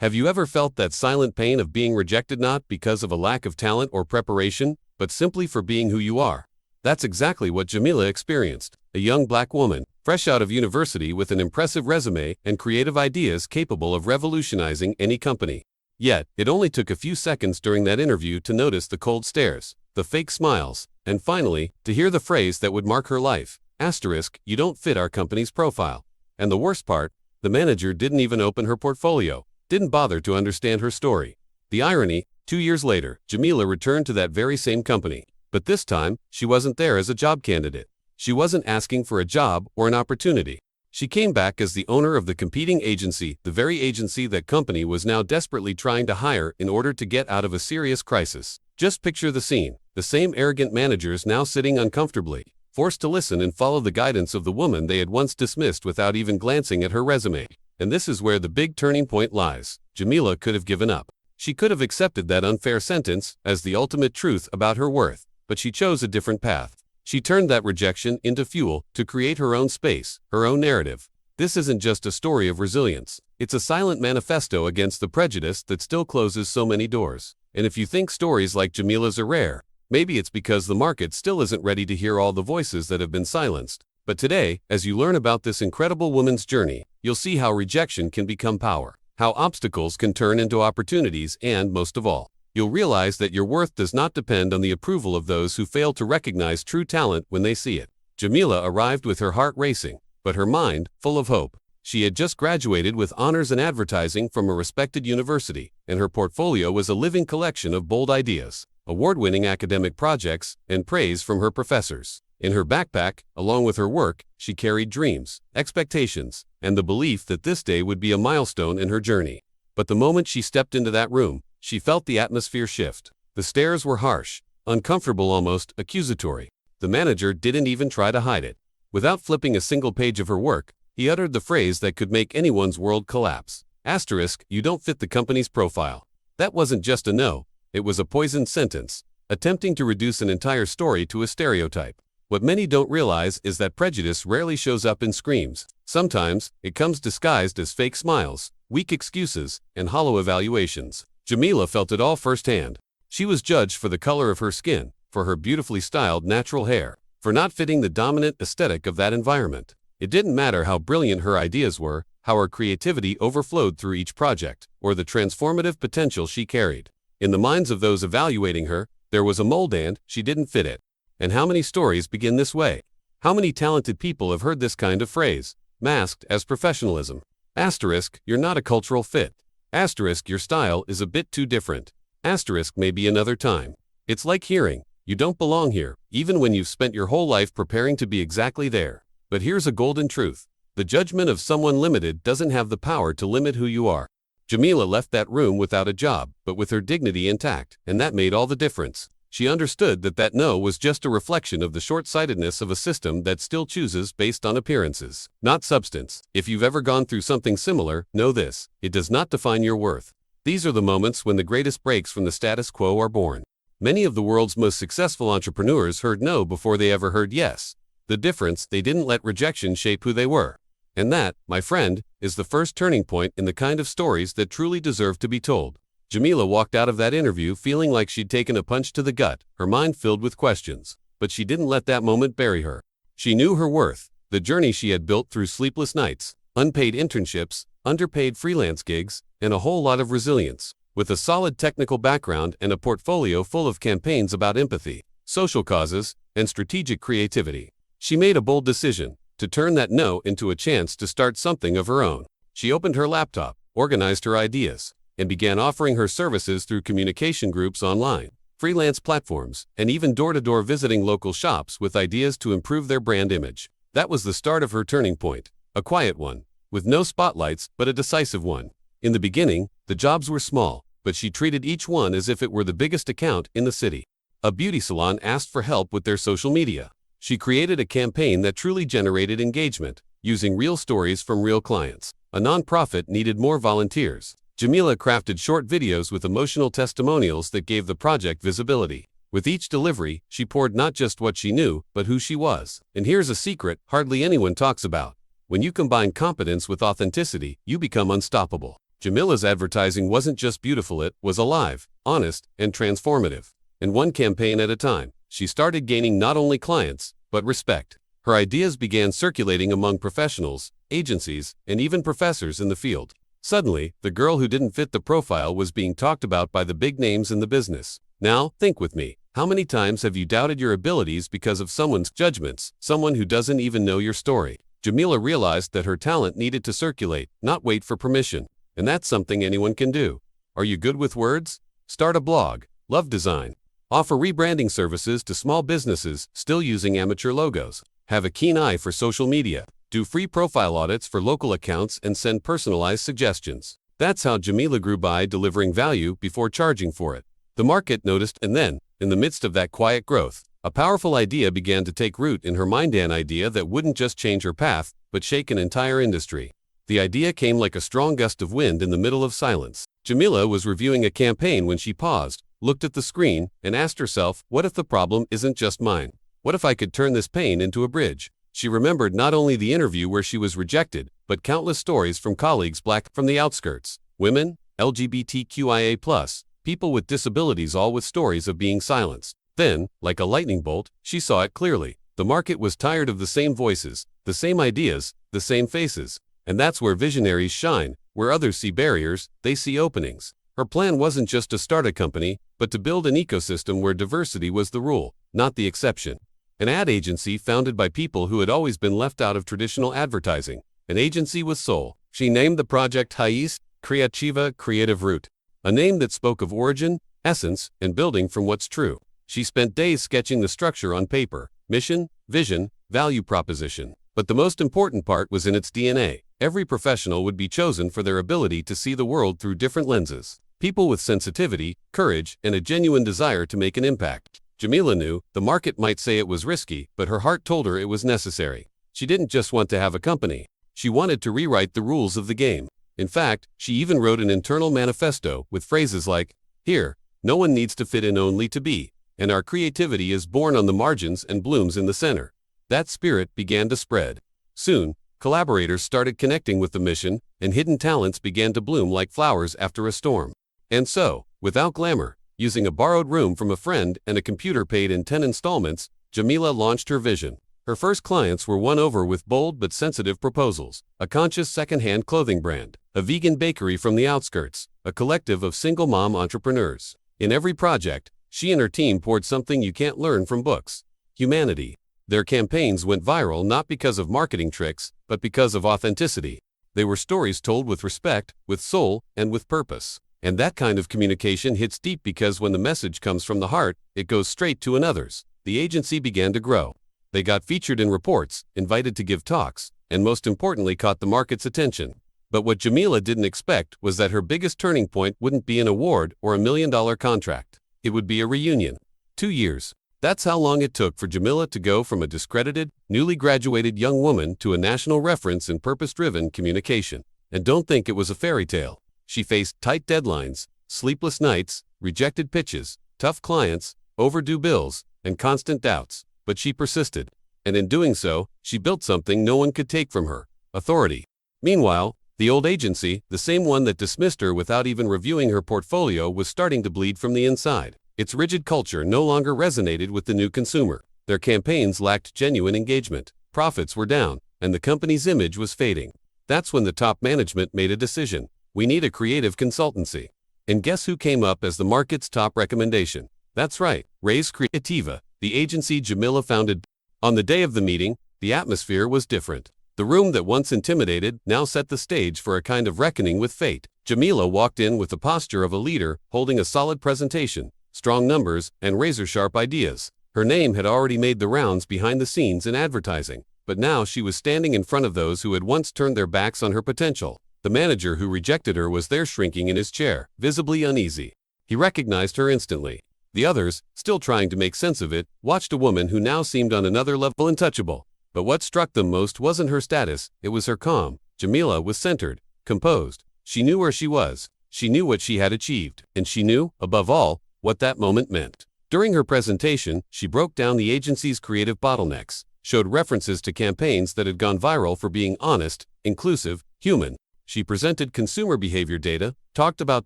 Have you ever felt that silent pain of being rejected not because of a lack of talent or preparation, but simply for being who you are? That's exactly what Jamila experienced, a young black woman, fresh out of university with an impressive resume and creative ideas capable of revolutionizing any company. Yet, it only took a few seconds during that interview to notice the cold stares, the fake smiles, and finally, to hear the phrase that would mark her life, *, you don't fit our company's profile. And the worst part, the manager didn't even open her portfolio, didn't bother to understand her story. The irony, 2 years later, Jamila returned to that very same company. But this time, she wasn't there as a job candidate. She wasn't asking for a job or an opportunity. She came back as the owner of the competing agency, the very agency that company was now desperately trying to hire in order to get out of a serious crisis. Just picture the scene, the same arrogant managers now sitting uncomfortably, forced to listen and follow the guidance of the woman they had once dismissed without even glancing at her resume. And this is where the big turning point lies. Jamila could have given up. She could have accepted that unfair sentence as the ultimate truth about her worth, but she chose a different path. She turned that rejection into fuel to create her own space, her own narrative. This isn't just a story of resilience. It's a silent manifesto against the prejudice that still closes so many doors. And if you think stories like Jamila's are rare, maybe it's because the market still isn't ready to hear all the voices that have been silenced. But today, as you learn about this incredible woman's journey, you'll see how rejection can become power, how obstacles can turn into opportunities, and most of all, you'll realize that your worth does not depend on the approval of those who fail to recognize true talent when they see it. Jamila arrived with her heart racing, but her mind full of hope. She had just graduated with honors in advertising from a respected university, and her portfolio was a living collection of bold ideas, award-winning academic projects, and praise from her professors. In her backpack, along with her work, she carried dreams, expectations, and the belief that this day would be a milestone in her journey. But the moment she stepped into that room, she felt the atmosphere shift. The stares were harsh, uncomfortable, almost accusatory. The manager didn't even try to hide it. Without flipping a single page of her work, he uttered the phrase that could make anyone's world collapse. *, you don't fit the company's profile. That wasn't just a no, it was a poisoned sentence, attempting to reduce an entire story to a stereotype. What many don't realize is that prejudice rarely shows up in screams. Sometimes, it comes disguised as fake smiles, weak excuses, and hollow evaluations. Jamila felt it all firsthand. She was judged for the color of her skin, for her beautifully styled natural hair, for not fitting the dominant aesthetic of that environment. It didn't matter how brilliant her ideas were, how her creativity overflowed through each project, or the transformative potential she carried. In the minds of those evaluating her, there was a mold and she didn't fit it. And how many stories begin this way? How many talented people have heard this kind of phrase, masked as professionalism? *, you're not a cultural fit. *, your style is a bit too different. * maybe another time. It's like hearing, you don't belong here, even when you've spent your whole life preparing to be exactly there. But here's a golden truth. The judgment of someone limited doesn't have the power to limit who you are. Jamila left that room without a job, but with her dignity intact, and that made all the difference. She understood that no was just a reflection of the short-sightedness of a system that still chooses based on appearances, not substance. If you've ever gone through something similar, know this: it does not define your worth. These are the moments when the greatest breaks from the status quo are born. Many of the world's most successful entrepreneurs heard no before they ever heard yes. The difference, they didn't let rejection shape who they were. And that, my friend, is the first turning point in the kind of stories that truly deserve to be told. Jamila walked out of that interview feeling like she'd taken a punch to the gut, her mind filled with questions. But she didn't let that moment bury her. She knew her worth, the journey she had built through sleepless nights, unpaid internships, underpaid freelance gigs, and a whole lot of resilience. With a solid technical background and a portfolio full of campaigns about empathy, social causes, and strategic creativity, she made a bold decision to turn that no into a chance to start something of her own. She opened her laptop, organized her ideas, and began offering her services through communication groups online, freelance platforms, and even door-to-door visiting local shops with ideas to improve their brand image. That was the start of her turning point, a quiet one, with no spotlights but a decisive one. In the beginning, the jobs were small, but she treated each one as if it were the biggest account in the city. A beauty salon asked for help with their social media. She created a campaign that truly generated engagement, using real stories from real clients. A nonprofit needed more volunteers. Jamila crafted short videos with emotional testimonials that gave the project visibility. With each delivery, she poured not just what she knew, but who she was. And here's a secret hardly anyone talks about. When you combine competence with authenticity, you become unstoppable. Jamila's advertising wasn't just beautiful, it was alive, honest, and transformative. And one campaign at a time, she started gaining not only clients, but respect. Her ideas began circulating among professionals, agencies, and even professors in the field. Suddenly, the girl who didn't fit the profile was being talked about by the big names in the business. Now, think with me. How many times have you doubted your abilities because of someone's judgments, someone who doesn't even know your story? Jamila realized that her talent needed to circulate, not wait for permission. And that's something anyone can do. Are you good with words? Start a blog. Love design. Offer rebranding services to small businesses still using amateur logos. Have a keen eye for social media. Do free profile audits for local accounts and send personalized suggestions. That's how Jamila grew by delivering value before charging for it. The market noticed, and then, in the midst of that quiet growth, a powerful idea began to take root in her mind, an idea that wouldn't just change her path, but shake an entire industry. The idea came like a strong gust of wind in the middle of silence. Jamila was reviewing a campaign when she paused, looked at the screen, and asked herself, what if the problem isn't just mine? What if I could turn this pain into a bridge? She remembered not only the interview where she was rejected, but countless stories from colleagues black from the outskirts, women, LGBTQIA+, people with disabilities, all with stories of being silenced. Then, like a lightning bolt, she saw it clearly. The market was tired of the same voices, the same ideas, the same faces. And that's where visionaries shine. Where others see barriers, they see openings. Her plan wasn't just to start a company, but to build an ecosystem where diversity was the rule, not the exception. An ad agency founded by people who had always been left out of traditional advertising. An agency with soul. She named the project Raiz Criativa, creative root. A name that spoke of origin, essence, and building from what's true. She spent days sketching the structure on paper, mission, vision, value proposition. But the most important part was in its DNA. Every professional would be chosen for their ability to see the world through different lenses. People with sensitivity, courage, and a genuine desire to make an impact. Jamila knew the market might say it was risky, but her heart told her it was necessary. She didn't just want to have a company. She wanted to rewrite the rules of the game. In fact, she even wrote an internal manifesto with phrases like, "Here, no one needs to fit in, only to be, and our creativity is born on the margins and blooms in the center." That spirit began to spread. Soon, collaborators started connecting with the mission, and hidden talents began to bloom like flowers after a storm. And so, without glamour, using a borrowed room from a friend and a computer paid in 10 installments, Jamila launched her vision. Her first clients were won over with bold but sensitive proposals: a conscious second-hand clothing brand, a vegan bakery from the outskirts, a collective of single mom entrepreneurs. In every project, she and her team poured something you can't learn from books: humanity. Their campaigns went viral not because of marketing tricks, but because of authenticity. They were stories told with respect, with soul, and with purpose. And that kind of communication hits deep because when the message comes from the heart, it goes straight to another's. The agency began to grow. They got featured in reports, invited to give talks, and most importantly caught the market's attention. But what Jamila didn't expect was that her biggest turning point wouldn't be an award or $1 million contract. It would be a reunion. 2 years. That's how long it took for Jamila to go from a discredited, newly graduated young woman to a national reference in purpose-driven communication. And don't think it was a fairy tale. She faced tight deadlines, sleepless nights, rejected pitches, tough clients, overdue bills, and constant doubts. But she persisted. And in doing so, she built something no one could take from her: authority. Meanwhile, the old agency, the same one that dismissed her without even reviewing her portfolio, was starting to bleed from the inside. Its rigid culture no longer resonated with the new consumer. Their campaigns lacked genuine engagement. Profits were down, and the company's image was fading. That's when the top management made a decision. We need a creative consultancy. And guess who came up as the market's top recommendation? That's right, Raiz Criativa, the agency Jamila founded. On the day of the meeting, the atmosphere was different. The room that once intimidated now set the stage for a kind of reckoning with fate. Jamila walked in with the posture of a leader, holding a solid presentation, strong numbers, and razor-sharp ideas. Her name had already made the rounds behind the scenes in advertising, but now she was standing in front of those who had once turned their backs on her potential. The manager who rejected her was there, shrinking in his chair, visibly uneasy. He recognized her instantly. The others, still trying to make sense of it, watched a woman who now seemed on another level, untouchable. But what struck them most wasn't her status, it was her calm. Jamila was centered, composed. She knew where she was. She knew what she had achieved. And she knew, above all, what that moment meant. During her presentation, she broke down the agency's creative bottlenecks, showed references to campaigns that had gone viral for being honest, inclusive, human. She presented consumer behavior data, talked about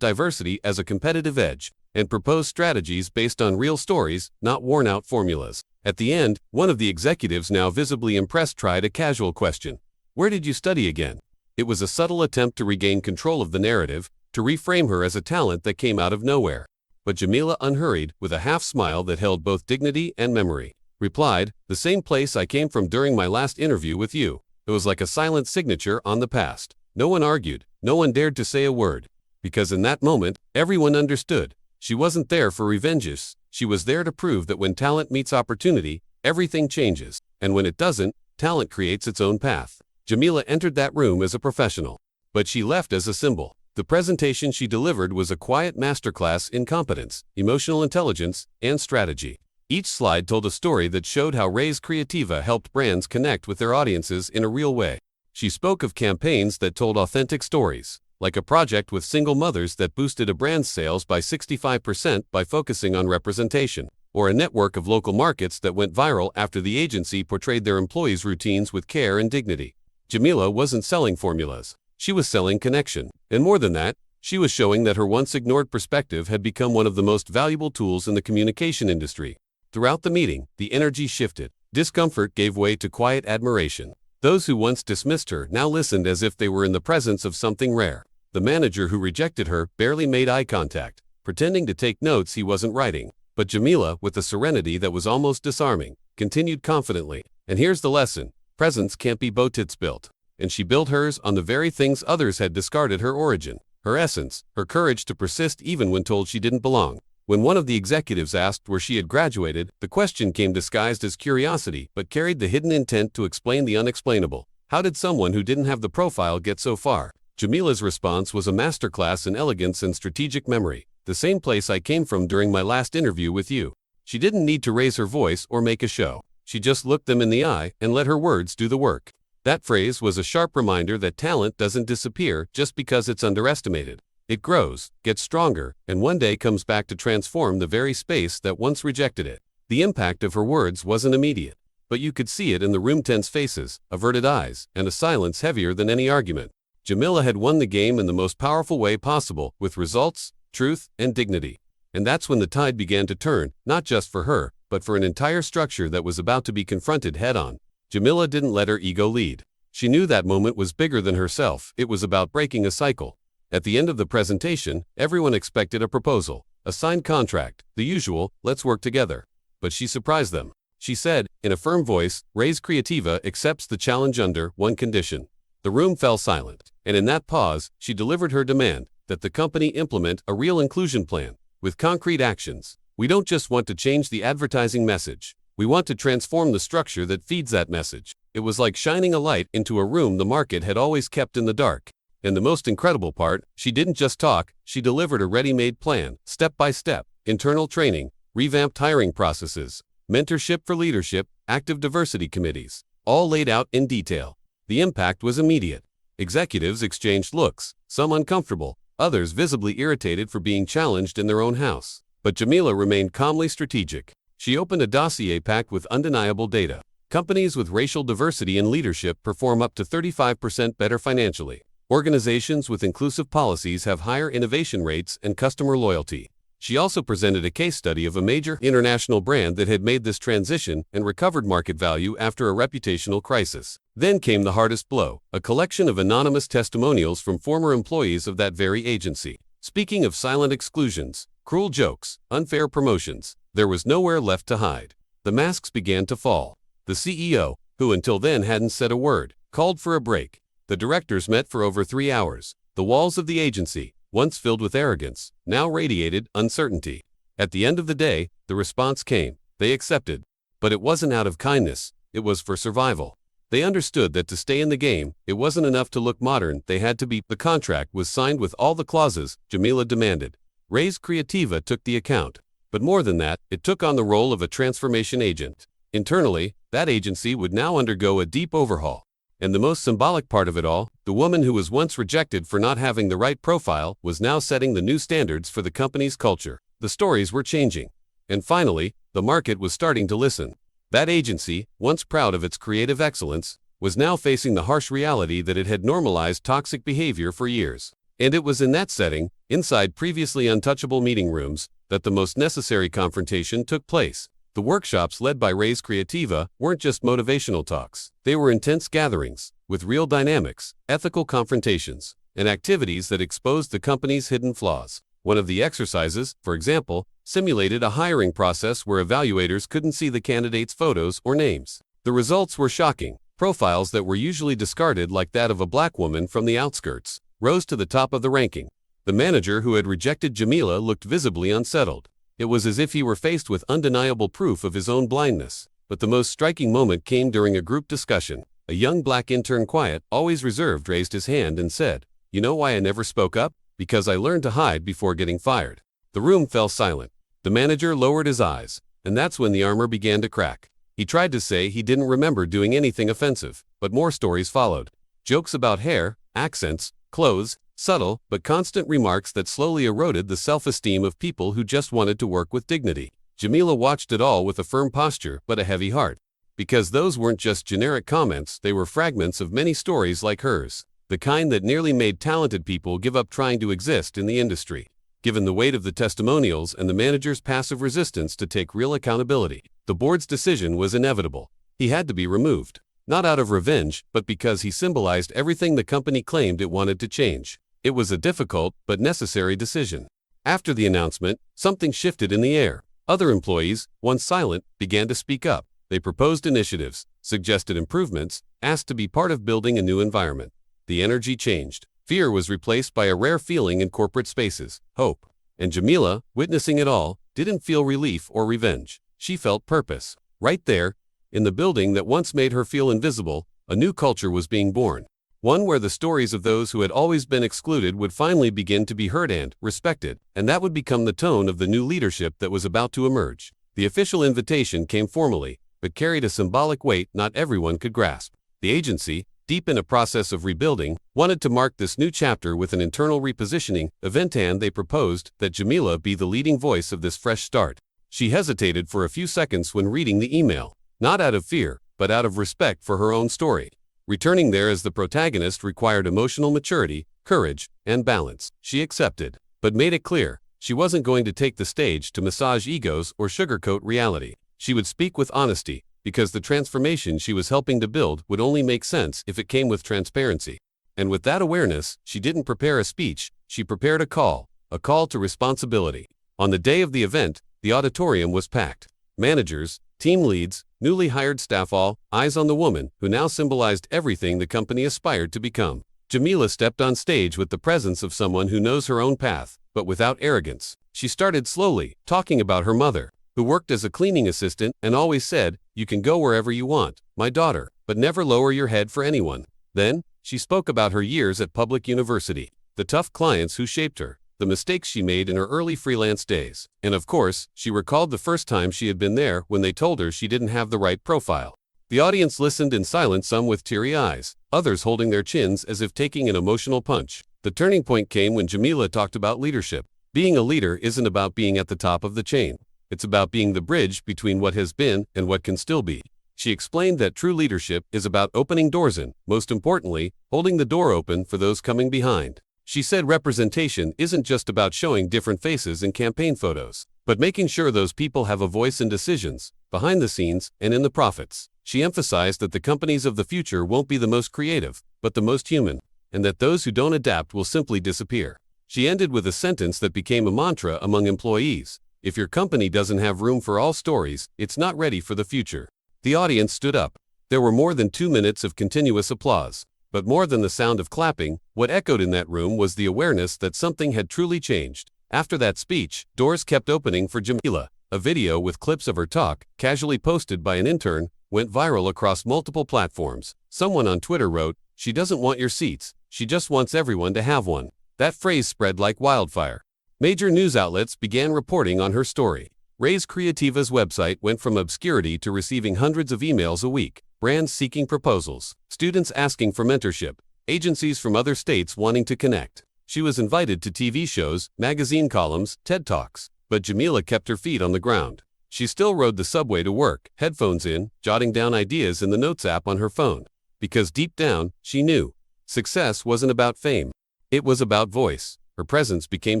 diversity as a competitive edge, and proposed strategies based on real stories, not worn-out formulas. At the end, one of the executives, now visibly impressed, tried a casual question. "Where did you study again?" It was a subtle attempt to regain control of the narrative, to reframe her as a talent that came out of nowhere. But Jamila, unhurried, with a half-smile that held both dignity and memory, replied, "The same place I came from during my last interview with you." It was like a silent signature on the past. No one argued, no one dared to say a word. Because in that moment, everyone understood. She wasn't there for revenges, she was there to prove that when talent meets opportunity, everything changes. And when it doesn't, talent creates its own path. Jamila entered that room as a professional. But she left as a symbol. The presentation she delivered was a quiet masterclass in competence, emotional intelligence, and strategy. Each slide told a story that showed how Raiz Criativa helped brands connect with their audiences in a real way. She spoke of campaigns that told authentic stories, like a project with single mothers that boosted a brand's sales by 65% by focusing on representation, or a network of local markets that went viral after the agency portrayed their employees' routines with care and dignity. Jamila wasn't selling formulas. She was selling connection. And more than that, she was showing that her once ignored perspective had become one of the most valuable tools in the communication industry. Throughout the meeting, the energy shifted. Discomfort gave way to quiet admiration. Those who once dismissed her now listened as if they were in the presence of something rare. The manager who rejected her barely made eye contact, pretending to take notes he wasn't writing. But Jamila, with a serenity that was almost disarming, continued confidently. And here's the lesson. Presence can't be bow-tits built. And she built hers on the very things others had discarded: her origin, her essence, her courage to persist even when told she didn't belong. When one of the executives asked where she had graduated, the question came disguised as curiosity but carried the hidden intent to explain the unexplainable. How did someone who didn't have the profile get so far? Jamila's response was a masterclass in elegance and strategic memory. "The same place I came from during my last interview with you." She didn't need to raise her voice or make a show. She just looked them in the eye and let her words do the work. That phrase was a sharp reminder that talent doesn't disappear just because it's underestimated. It grows, gets stronger, and one day comes back to transform the very space that once rejected it. The impact of her words wasn't immediate, but you could see it in the room: tense faces, averted eyes, and a silence heavier than any argument. Jamila had won the game in the most powerful way possible, with results, truth, and dignity. And that's when the tide began to turn, not just for her, but for an entire structure that was about to be confronted head-on. Jamila didn't let her ego lead. She knew that moment was bigger than herself. It was about breaking a cycle. At the end of the presentation, everyone expected a proposal, a signed contract, the usual, "Let's work together." But she surprised them. She said, in a firm voice, "Raiz Criativa accepts the challenge under one condition." The room fell silent, and in that pause, she delivered her demand, that the company implement a real inclusion plan, with concrete actions. "We don't just want to change the advertising message. We want to transform the structure that feeds that message." It was like shining a light into a room the market had always kept in the dark. And the most incredible part, she didn't just talk, she delivered a ready-made plan, step by step: internal training, revamped hiring processes, mentorship for leadership, active diversity committees, all laid out in detail. The impact was immediate. Executives exchanged looks, some uncomfortable, others visibly irritated for being challenged in their own house. But Jamila remained calmly strategic. She opened a dossier packed with undeniable data. Companies with racial diversity in leadership perform up to 35% better financially. Organizations with inclusive policies have higher innovation rates and customer loyalty. She also presented a case study of a major international brand that had made this transition and recovered market value after a reputational crisis. Then came the hardest blow: a collection of anonymous testimonials from former employees of that very agency. Speaking of silent exclusions, cruel jokes, unfair promotions, there was nowhere left to hide. The masks began to fall. The CEO, who until then hadn't said a word, called for a break. The directors met for over 3 hours. The walls of the agency, once filled with arrogance, now radiated uncertainty. At the end of the day, the response came. They accepted. But it wasn't out of kindness, it was for survival. They understood that to stay in the game, it wasn't enough to look modern, they had to be. The contract was signed with all the clauses Jamila demanded. Raiz Criativa took the account. But more than that, it took on the role of a transformation agent. Internally, that agency would now undergo a deep overhaul. And the most symbolic part of it all, the woman who was once rejected for not having the right profile was now setting the new standards for the company's culture. The stories were changing. And finally, the market was starting to listen. That agency, once proud of its creative excellence, was now facing the harsh reality that it had normalized toxic behavior for years. And it was in that setting, inside previously untouchable meeting rooms, that the most necessary confrontation took place. The workshops led by Raiz Criativa weren't just motivational talks. They were intense gatherings, with real dynamics, ethical confrontations, and activities that exposed the company's hidden flaws. One of the exercises, for example, simulated a hiring process where evaluators couldn't see the candidates' photos or names. The results were shocking. Profiles that were usually discarded, like that of a black woman from the outskirts, rose to the top of the ranking. The manager who had rejected Jamila looked visibly unsettled. It was as if he were faced with undeniable proof of his own blindness. But the most striking moment came during a group discussion. A young black intern, quiet, always reserved, raised his hand and said, "You know why I never spoke up? Because I learned to hide before getting fired." The room fell silent. The manager lowered his eyes, and that's when the armor began to crack. He tried to say he didn't remember doing anything offensive, but more stories followed. Jokes about hair, accents, clothes, subtle but constant remarks that slowly eroded the self-esteem of people who just wanted to work with dignity. Jamila watched it all with a firm posture but a heavy heart. Because those weren't just generic comments, they were fragments of many stories like hers, the kind that nearly made talented people give up trying to exist in the industry. Given the weight of the testimonials and the manager's passive resistance to take real accountability, the board's decision was inevitable. He had to be removed, not out of revenge, but because he symbolized everything the company claimed it wanted to change. It was a difficult but necessary decision. After the announcement, something shifted in the air. Other employees, once silent, began to speak up. They proposed initiatives, suggested improvements, asked to be part of building a new environment. The energy changed. Fear was replaced by a rare feeling in corporate spaces, hope. And Jamila, witnessing it all, didn't feel relief or revenge. She felt purpose. Right there, in the building that once made her feel invisible, a new culture was being born. One where the stories of those who had always been excluded would finally begin to be heard and respected, and that would become the tone of the new leadership that was about to emerge. The official invitation came formally, but carried a symbolic weight not everyone could grasp. The agency, deep in a process of rebuilding, wanted to mark this new chapter with an internal repositioning event, and they proposed that Jamila be the leading voice of this fresh start. She hesitated for a few seconds when reading the email, not out of fear, but out of respect for her own story. Returning there as the protagonist required emotional maturity, courage, and balance. She accepted, but made it clear, she wasn't going to take the stage to massage egos or sugarcoat reality. She would speak with honesty, because the transformation she was helping to build would only make sense if it came with transparency. And with that awareness, she didn't prepare a speech, she prepared a call to responsibility. On the day of the event, the auditorium was packed. Managers, team leads, newly hired staff, all eyes on the woman who now symbolized everything the company aspired to become. Jamila stepped on stage with the presence of someone who knows her own path, but without arrogance. She started slowly, talking about her mother, who worked as a cleaning assistant and always said, "You can go wherever you want, my daughter, but never lower your head for anyone." Then, she spoke about her years at public university, the tough clients who shaped her, the mistakes she made in her early freelance days. And of course, she recalled the first time she had been there when they told her she didn't have the right profile. The audience listened in silence, some with teary eyes, others holding their chins as if taking an emotional punch. The turning point came when Jamila talked about leadership. Being a leader isn't about being at the top of the chain. It's about being the bridge between what has been and what can still be. She explained that true leadership is about opening doors and, most importantly, holding the door open for those coming behind. She said representation isn't just about showing different faces in campaign photos, but making sure those people have a voice in decisions, behind the scenes, and in the profits. She emphasized that the companies of the future won't be the most creative, but the most human, and that those who don't adapt will simply disappear. She ended with a sentence that became a mantra among employees: "If your company doesn't have room for all stories, it's not ready for the future." The audience stood up. There were more than 2 minutes of continuous applause. But more than the sound of clapping, what echoed in that room was the awareness that something had truly changed. After that speech, doors kept opening for Jamila. A video with clips of her talk, casually posted by an intern, went viral across multiple platforms. Someone on Twitter wrote, "She doesn't want your seats, she just wants everyone to have one." That phrase spread like wildfire. Major news outlets began reporting on her story. Raiz Criativa's website went from obscurity to receiving hundreds of emails a week. Brands seeking proposals, students asking for mentorship, agencies from other states wanting to connect. She was invited to TV shows, magazine columns, TED Talks. But Jamila kept her feet on the ground. She still rode the subway to work, headphones in, jotting down ideas in the Notes app on her phone. because deep down, she knew. Success wasn't about fame. It was about voice. Her presence became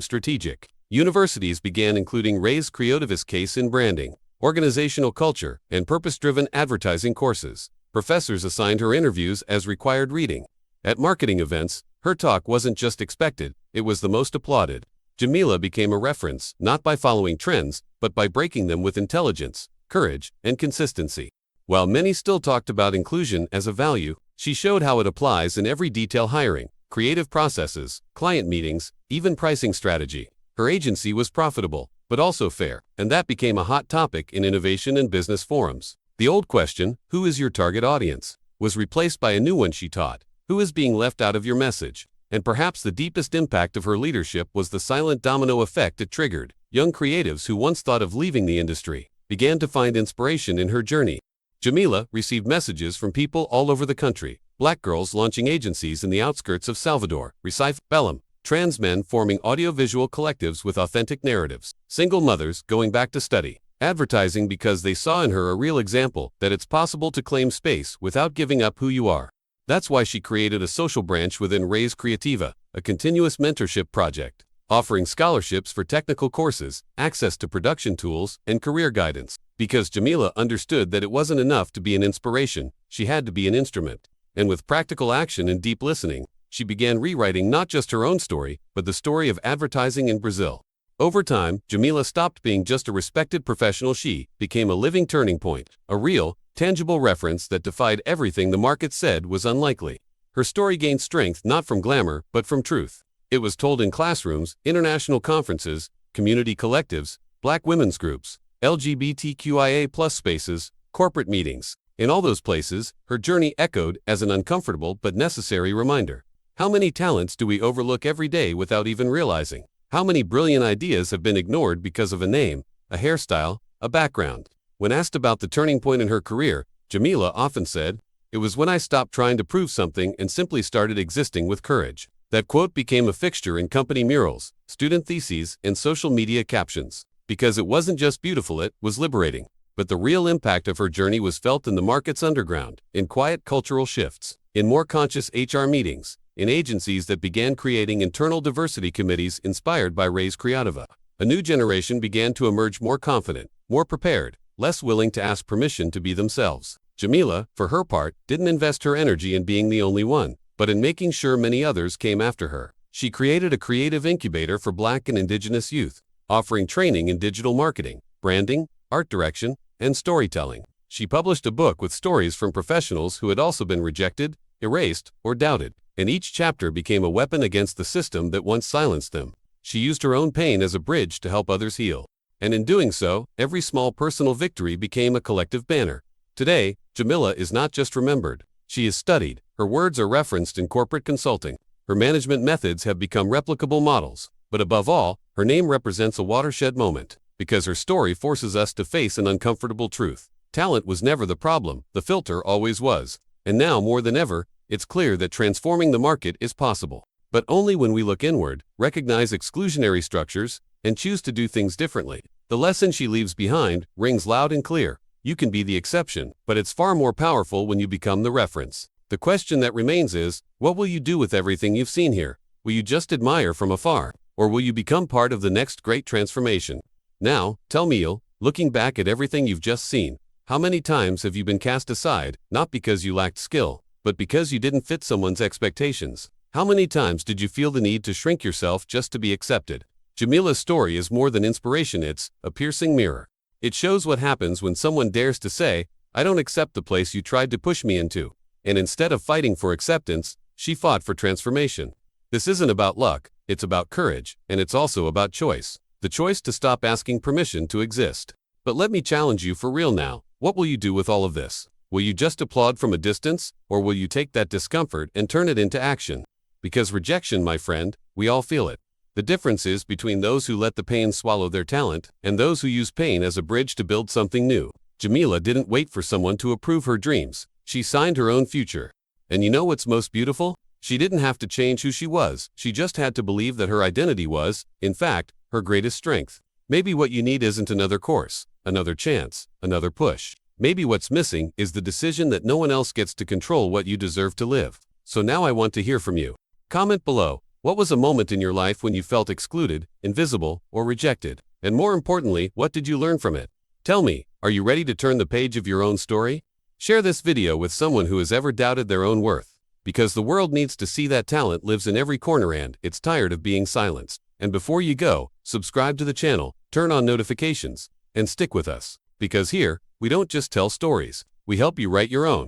strategic. Universities began including Raiz Criativa's case in branding, organizational culture, and purpose-driven advertising courses. Professors assigned her interviews as required reading. At marketing events, her talk wasn't just expected, it was the most applauded. Jamila became a reference, not by following trends, but by breaking them with intelligence, courage, and consistency. While many still talked about inclusion as a value, she showed how it applies in every detail: hiring, creative processes, client meetings, even pricing strategy. Her agency was profitable, but also fair, and that became a hot topic in innovation and business forums. The old question, who is your target audience, was replaced by a new one she taught: who is being left out of your message? And perhaps the deepest impact of her leadership was the silent domino effect it triggered. Young creatives who once thought of leaving the industry began to find inspiration in her journey. Jamila received messages from people all over the country: Black girls launching agencies in the outskirts of Salvador, Recife, Belém; trans men forming audiovisual collectives with authentic narratives; single mothers going back to study, advertising because they saw in her a real example that it's possible to claim space without giving up who you are. That's why she created a social branch within Raiz Criativa, a continuous mentorship project, offering scholarships for technical courses, access to production tools, and career guidance. Because Jamila understood that it wasn't enough to be an inspiration, she had to be an instrument. And with practical action and deep listening, she began rewriting not just her own story, but the story of advertising in Brazil. Over time, Jamila stopped being just a respected professional. She became a living turning point, a real, tangible reference that defied everything the market said was unlikely. Her story gained strength not from glamour, but from truth. It was told in classrooms, international conferences, community collectives, Black women's groups, LGBTQIA+ spaces, corporate meetings. In all those places, her journey echoed as an uncomfortable but necessary reminder. How many talents do we overlook every day without even realizing? How many brilliant ideas have been ignored because of a name, a hairstyle, a background? When asked about the turning point in her career, Jamila often said, "It was when I stopped trying to prove something and simply started existing with courage." That quote became a fixture in company murals, student theses, and social media captions. Because it wasn't just beautiful, it was liberating. But the real impact of her journey was felt in the market's underground, in quiet cultural shifts, in more conscious HR meetings, in agencies that began creating internal diversity committees inspired by Raiz Criativa. A new generation began to emerge more confident, more prepared, less willing to ask permission to be themselves. Jamila, for her part, didn't invest her energy in being the only one, but in making sure many others came after her. She created a creative incubator for Black and Indigenous youth, offering training in digital marketing, branding, art direction, and storytelling. She published a book with stories from professionals who had also been rejected, erased, or doubted, and each chapter became a weapon against the system that once silenced them. She used her own pain as a bridge to help others heal. And in doing so, every small personal victory became a collective banner. Today, Jamila is not just remembered. She is studied. Her words are referenced in corporate consulting. Her management methods have become replicable models. But above all, her name represents a watershed moment, because her story forces us to face an uncomfortable truth. Talent was never the problem, the filter always was. And now more than ever, it's clear that transforming the market is possible. But only when we look inward, recognize exclusionary structures, and choose to do things differently. The lesson she leaves behind rings loud and clear. You can be the exception, but it's far more powerful when you become the reference. The question that remains is, what will you do with everything you've seen here? Will you just admire from afar? Or will you become part of the next great transformation? Now, tell me, looking back at everything you've just seen, how many times have you been cast aside, not because you lacked skill, but because you didn't fit someone's expectations? How many times did you feel the need to shrink yourself just to be accepted? Jamila's story is more than inspiration, it's a piercing mirror. It shows what happens when someone dares to say, "I don't accept the place you tried to push me into." And instead of fighting for acceptance, she fought for transformation. This isn't about luck, it's about courage, and it's also about choice. The choice to stop asking permission to exist. But let me challenge you for real now. What will you do with all of this? Will you just applaud from a distance, or will you take that discomfort and turn it into action? Because rejection, my friend, we all feel it. The difference is between those who let the pain swallow their talent and those who use pain as a bridge to build something new. Jamila didn't wait for someone to approve her dreams. She signed her own future. And you know what's most beautiful? She didn't have to change who she was. She just had to believe that her identity was, in fact, her greatest strength. Maybe what you need isn't another course, another chance, another push. Maybe what's missing is the decision that no one else gets to control what you deserve to live. So now I want to hear from you. Comment below, what was a moment in your life when you felt excluded, invisible, or rejected? And more importantly, what did you learn from it? Tell me, are you ready to turn the page of your own story? Share this video with someone who has ever doubted their own worth. Because the world needs to see that talent lives in every corner and it's tired of being silenced. And before you go, subscribe to the channel, turn on notifications, and stick with us. Because here, we don't just tell stories, we help you write your own.